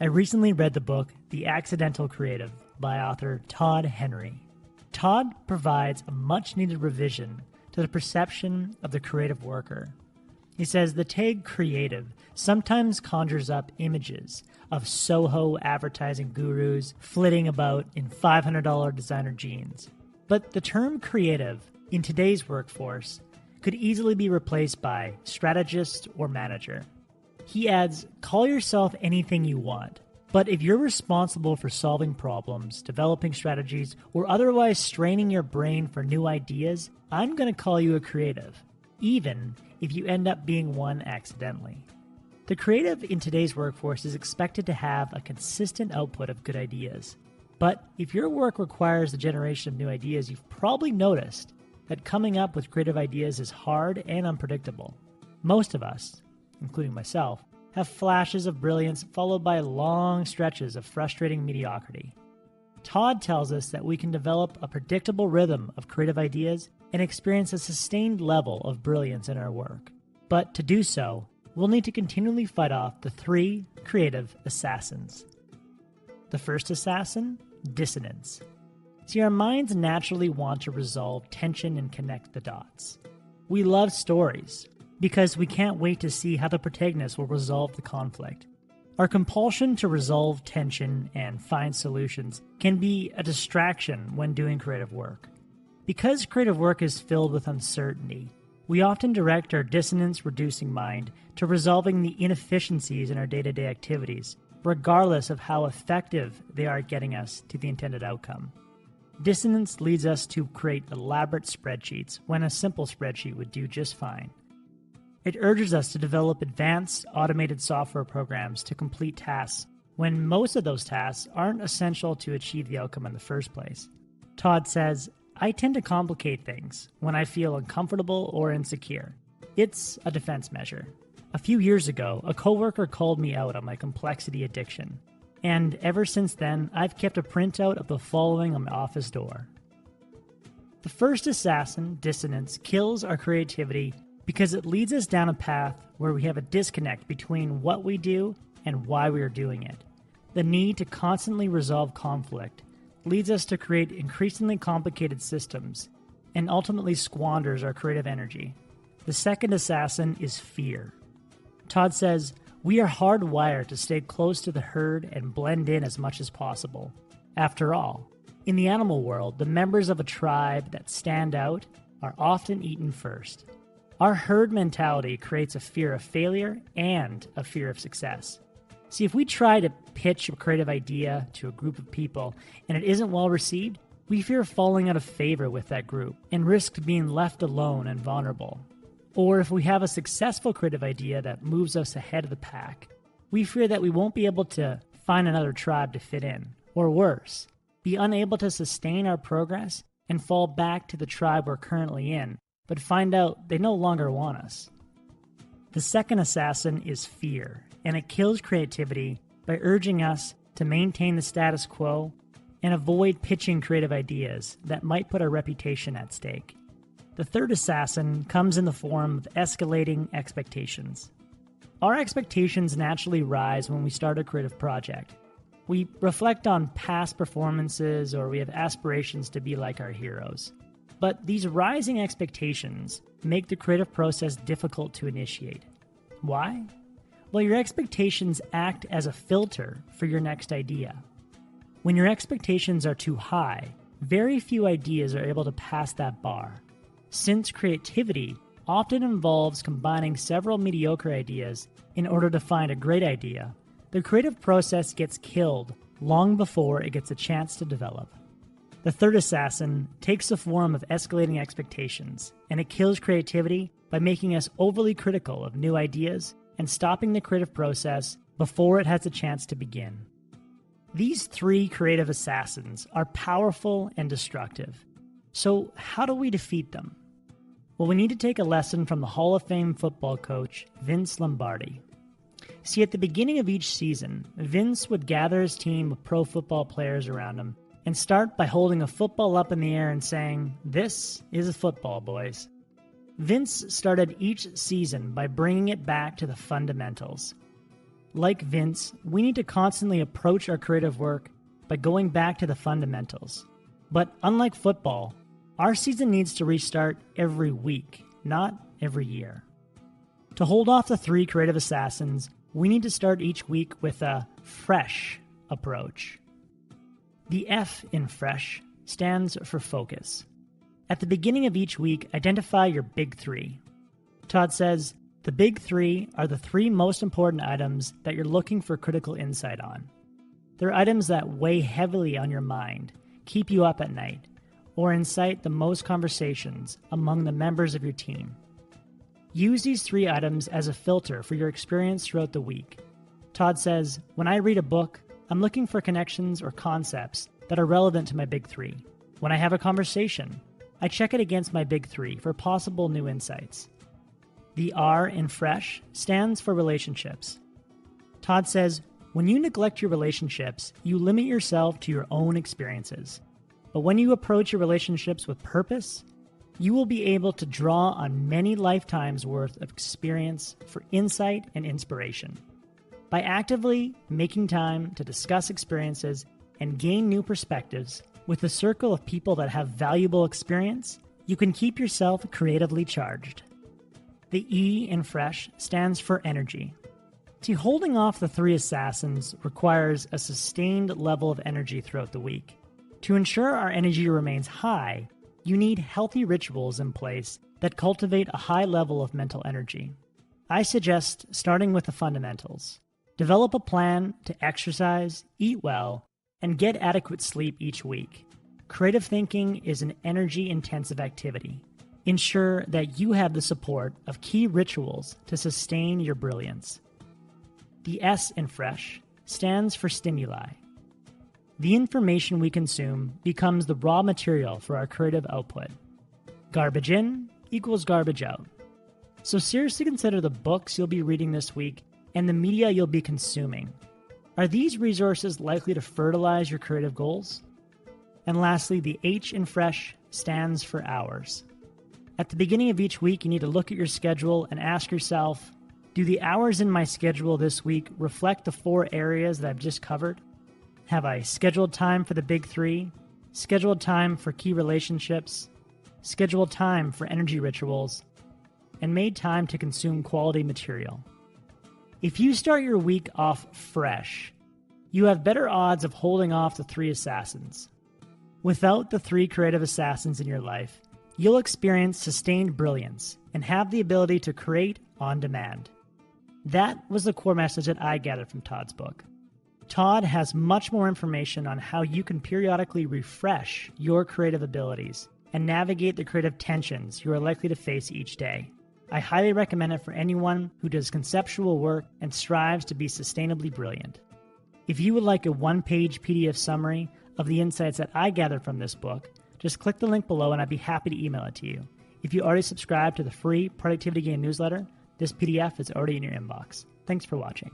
I recently read the book The Accidental Creative by author Todd Henry. Todd provides a much-needed revision to the perception of the creative worker. He says the tag creative sometimes conjures up images of Soho advertising gurus flitting about in $500 designer jeans. But the term creative in today's workforce could easily be replaced by strategist or manager. He adds, call yourself anything you want, but if you're responsible for solving problems, developing strategies, or otherwise straining your brain for new ideas, I'm going to call you a creative, even if you end up being one accidentally. The creative in today's workforce is expected to have a consistent output of good ideas. But if your work requires the generation of new ideas, you've probably noticed that coming up with creative ideas is hard and unpredictable. Most of us, including myself, have flashes of brilliance followed by long stretches of frustrating mediocrity. Todd tells us that we can develop a predictable rhythm of creative ideas and experience a sustained level of brilliance in our work. But to do so, we'll need to continually fight off the 3 creative assassins. The first assassin, dissonance. See, our minds naturally want to resolve tension and connect the dots. We love stories because we can't wait to see how the protagonist will resolve the conflict. Our compulsion to resolve tension and find solutions can be a distraction when doing creative work. Because creative work is filled with uncertainty, we often direct our dissonance-reducing mind to resolving the inefficiencies in our day-to-day activities, regardless of how effective they are at getting us to the intended outcome. Dissonance leads us to create elaborate spreadsheets when a simple spreadsheet would do just fine. It urges us to develop advanced automated software programs to complete tasks when most of those tasks aren't essential to achieve the outcome in the first place. Todd says, I tend to complicate things when I feel uncomfortable or insecure. It's a defense measure. A few years ago, a coworker called me out on my complexity addiction. And ever since then, I've kept a printout of the following on my office door. The first assassin, dissonance, kills our creativity because it leads us down a path where we have a disconnect between what we do and why we are doing it. The need to constantly resolve conflict leads us to create increasingly complicated systems and ultimately squanders our creative energy. The second assassin is fear. Todd says, we are hardwired to stay close to the herd and blend in as much as possible. After all, in the animal world, the members of a tribe that stand out are often eaten first. Our herd mentality creates a fear of failure and a fear of success. See, if we try to pitch a creative idea to a group of people and it isn't well received, we fear falling out of favor with that group and risk being left alone and vulnerable. Or if we have a successful creative idea that moves us ahead of the pack, we fear that we won't be able to find another tribe to fit in, or worse, be unable to sustain our progress and fall back to the tribe we're currently in, but find out they no longer want us. The second assassin is fear, and it kills creativity by urging us to maintain the status quo and avoid pitching creative ideas that might put our reputation at stake. The third assassin comes in the form of escalating expectations. Our expectations naturally rise when we start a creative project. We reflect on past performances or we have aspirations to be like our heroes. But these rising expectations make the creative process difficult to initiate. Why? Well, your expectations act as a filter for your next idea. When your expectations are too high, very few ideas are able to pass that bar. Since creativity often involves combining several mediocre ideas in order to find a great idea, the creative process gets killed long before it gets a chance to develop. The third assassin takes the form of escalating expectations, and it kills creativity by making us overly critical of new ideas and stopping the creative process before it has a chance to begin. These 3 creative assassins are powerful and destructive. So how do we defeat them? Well, we need to take a lesson from the Hall of Fame football coach, Vince Lombardi. See, at the beginning of each season, Vince would gather his team of pro football players around him and start by holding a football up in the air and saying, "This is a football, boys." Vince started each season by bringing it back to the fundamentals. Like Vince, we need to constantly approach our creative work by going back to the fundamentals. But unlike football, our season needs to restart every week, not every year. To hold off the 3 creative assassins, we need to start each week with a fresh approach. The F in fresh stands for focus. At the beginning of each week, identify your big 3. Todd says, the big 3 are the 3 most important items that you're looking for critical insight on. They're items that weigh heavily on your mind, keep you up at night, or incite the most conversations among the members of your team. Use these 3 items as a filter for your experience throughout the week. Todd says, when I read a book, I'm looking for connections or concepts that are relevant to my big 3. When I have a conversation, I check it against my big 3 for possible new insights. The R in fresh stands for relationships. Todd says, when you neglect your relationships, you limit yourself to your own experiences. But when you approach your relationships with purpose, you will be able to draw on many lifetimes worth of experience for insight and inspiration. By actively making time to discuss experiences and gain new perspectives with a circle of people that have valuable experience, you can keep yourself creatively charged. The E in fresh stands for energy. See, holding off the 3 assassins requires a sustained level of energy throughout the week. To ensure our energy remains high, you need healthy rituals in place that cultivate a high level of mental energy. I suggest starting with the fundamentals. Develop a plan to exercise, eat well, and get adequate sleep each week. Creative thinking is an energy-intensive activity. Ensure that you have the support of key rituals to sustain your brilliance. The S in fresh stands for stimuli. The information we consume becomes the raw material for our creative output. Garbage in equals garbage out. So seriously consider the books you'll be reading this week and the media you'll be consuming. Are these resources likely to fertilize your creative goals? And lastly, the H in fresh stands for hours. At the beginning of each week, you need to look at your schedule and ask yourself, do the hours in my schedule this week reflect the 4 areas that I've just covered? Have I scheduled time for the big 3, scheduled time for key relationships, scheduled time for energy rituals, and made time to consume quality material? If you start your week off fresh, you have better odds of holding off the 3 assassins. Without the 3 creative assassins in your life, you'll experience sustained brilliance and have the ability to create on demand. That was the core message that I gathered from Todd's book. Todd has much more information on how you can periodically refresh your creative abilities and navigate the creative tensions you are likely to face each day. I highly recommend it for anyone who does conceptual work and strives to be sustainably brilliant. If you would like a 1-page PDF summary of the insights that I gathered from this book, just click the link below and I'd be happy to email it to you. If you already subscribe to the free Productivity Game newsletter, this PDF is already in your inbox. Thanks for watching.